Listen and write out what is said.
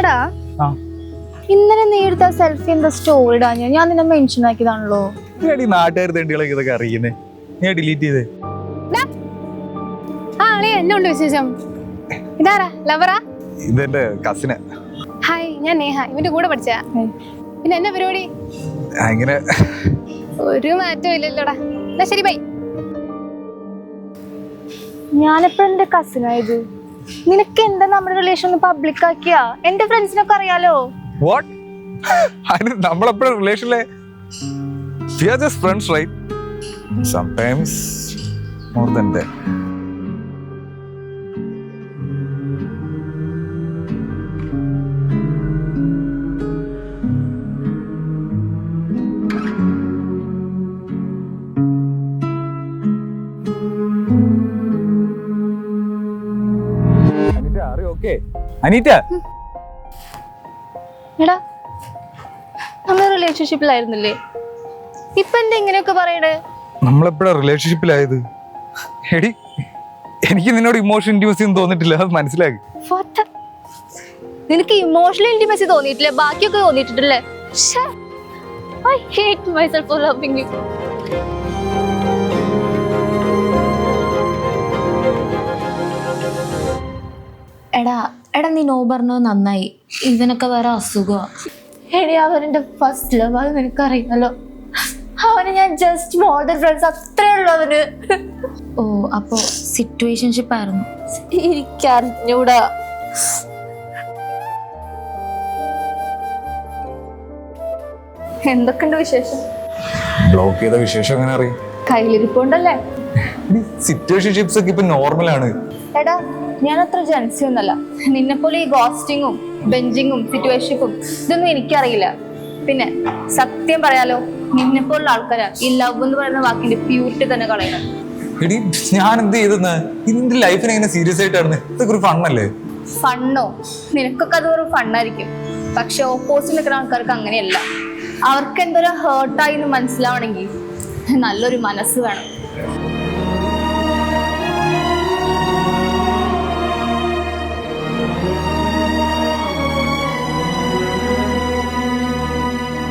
എടാ ഇന്നലെ നീ എടുത്ത സെൽഫി എന്താ സ്റ്റോറി ഇടാ? ഞാൻ നിന്നെ മെൻഷൻ ആക്കിയതാണല്ലോ. നാട്ടുകാർ തണ്ടികളൊക്കെ ഇതൊക്കെ അറിയുന്നേ. ഞാൻ ഡിലീറ്റ് ചെയ്തേ. എന്നുണ്ട് വിശേഷം? ഇതാരാ? ലവറാ? ഇതെന്റെ കസിന്. ഹായ്, ഞാൻ നേഹ, ഇവന്റെ കൂടെ പഠിച്ച. പിന്നെ എന്നാ പരിപാടി? ഇങ്ങനെ ഒരു മാറ്റവും ഇല്ലല്ലോടാ. എന്നാ ശരി, ബൈ. ഞാനെപ്പോഴും എന്റെ കസിനായത്. നിനക്ക് എന്താ നമ്മുടെ റിലേഷൻ പബ്ലിക് ആക്കിയാ? എന്റെ ഫ്രണ്ട്സിനൊക്കെ അറിയാലോ. വാട്ട്? നമ്മളെപ്പോഴും റിലേഷനിലെ we are just friends, right? Sometimes more than that. Anita, are you okay? Anita. എടാ, നമ്മൾ റിലേഷൻഷിപ്പിലായിരുന്നില്ലേ? ഇപ്പൊ എന്താ ഇങ്ങനെയൊക്കെ പറയണേ? നമ്മളെപ്പോഴാ റിലേഷൻഷിപ്പിലായത്? എടി, എനിക്ക് നിന്നോട് ഇമോഷൻ ഇൻറ്റിമസി ഒന്നും തോന്നിട്ടില്ല, അത് മനസ്സിലാക്കി. നിനക്ക് ഇമോഷണൽ ഇന്റിമസി തോന്നിയിട്ടില്ലേ? ബാക്കിയൊക്കെ തോന്നിയിട്ടില്ലേ? I hate myself for loving you. എടാ നീ നോ പറഞ്ഞത് നന്നായി. ഇവനൊക്കെ വേറെ അസുഖമാണ്. എടി, അവനെന്റെ ഫസ്റ്റ് ലവ്, അത് നിനക്കറിയാലോ. അവന് ഞാൻ ജസ്റ്റ് മോർ ദാൻ ഫ്രണ്ട്സ്, അത്രേ ഉള്ളൂ അവന്. ഓ, അപ്പോ സിറ്റുവേഷൻഷിപ്പ് ആയിരുന്നു. എനിക്കറിഞ്ഞൂടാ. എന്തൊക്കെയുണ്ട് വിശേഷം? ബ്ലോക്ക് ചെയ്ത വിശേഷം എങ്ങനെ അറിയും? കയ്യിലിരിപ്പുണ്ടല്ലേ. സിറ്റുവേഷൻഷിപ്സ് ഒക്കെ ഇപ്പൊ നോർമലാണ്. എടാ, ഞാൻ അത്ര ജൻസി ഒന്നല്ല. നിന്നെ പോലെ ഈ ഗോസ്റ്റിങ്ങും ബെഞ്ചിങ്ങും സിറ്റുവേഷൻഷിപ്പും ഇതൊന്നും എനിക്കറിയില്ല. പിന്നെ സത്യം പറയാലോ, നിന്നെ പോലുള്ള ആൾക്കാരാ ഈ ലവ് എന്ന് പറയുന്ന വാക്കിന്റെ പ്യൂരിറ്റി തന്നെ കളയണം. എടി, ഞാൻ എന്ത് ചെയ്തെന്ന്? ഇതിന്റെ ലൈഫിനെ എങ്ങനെ സീരിയസ് ആയിട്ടാണ്? ഇതൊക്കെ ഒരു ഫണ്ണല്ലേ? ഫണ്ണോ? നിനക്കൊക്കെ അതൊരു ഫണ്ണായിരിക്കും. പക്ഷെ ഓപ്പോസിറ്റ് നിൽക്കുന്ന ആൾക്കാർക്ക് അങ്ങനെയല്ല. അവർക്ക് എന്തൊരു ഹേർട്ടായി എന്ന് മനസ്സിലാവണമെങ്കിൽ നല്ലൊരു മനസ്സ് വേണം.